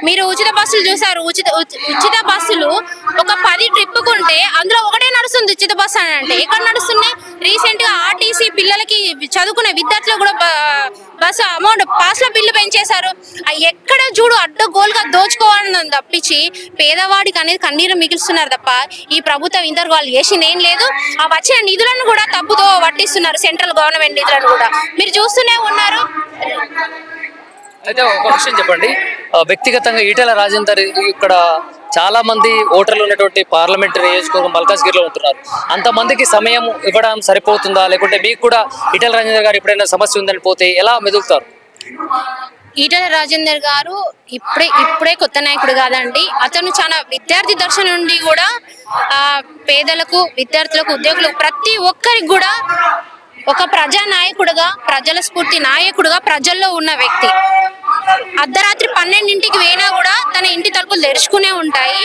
మీరు ఉచిత బస్సులు చూసారు. ఉచిత బస్సులు ఒక 10 ట్రిప్పుకుంటే అందులో ఒకటే నడుస్తుంది ఉచిత బస్సు అని అంటే ఎక్కడ నడుస్తున్నాయి? రీసెంట్ గా ఆర్టీసీ పిల్లలకి చదువుకునే విద్యార్థులు కూడా బస్సు అమౌంట్ పాస్ల బిల్లు పెంచేశారు. ఎక్కడ చూడు అడ్డగోలుగా దోచుకోవాలని తప్పించి పేదవాడికి అనేది కన్నీరు మిగిల్స్తున్నారు తప్ప ఈ ప్రభుత్వం ఇంతవరకు వాళ్ళు చేసింది ఏం లేదు. ఆ వచ్చిన నిధులను కూడా తప్పుతో పట్టిస్తున్నారు, సెంట్రల్ గవర్నమెంట్ నిధులను కూడా మీరు చూస్తూనే ఉన్నారు. అయితే ఒక విషయం చెప్పండి, వ్యక్తిగతంగా ఈటెల రాజేందర్ ఇక్కడ చాలా మంది ఓటర్లు ఉన్నటువంటి పార్లమెంటరీ నియోజకవర్గం మల్కాజ్గిరిలో ఉంటున్నారు. అంతమందికి సమయం ఇవ్వడం సరిపోతుందా, లేకుంటే మీకు కూడా ఈటెల రాజేందర్ గారు ఎప్పుడైనా సమస్య ఉందని పోతే ఎలా మెదులుతారు? ఈటెల రాజేందర్ గారు ఇప్పుడే కొత్త నాయకుడు కాదండి. అతను చాలా విద్యార్థి దశ నుండి కూడా పేదలకు, విద్యార్థులకు, ఉద్యోగులకు ప్రతి ఒక్కరికి కూడా ఒక ప్రజా నాయకుడుగా, ప్రజల స్ఫూర్తి నాయకుడుగా ప్రజల్లో ఉన్న వ్యక్తి. అర్ధరాత్రి 12ంటికి పోయినా కూడా తన ఇంటి తలుపులు తెరుచుకునే ఉంటాయి.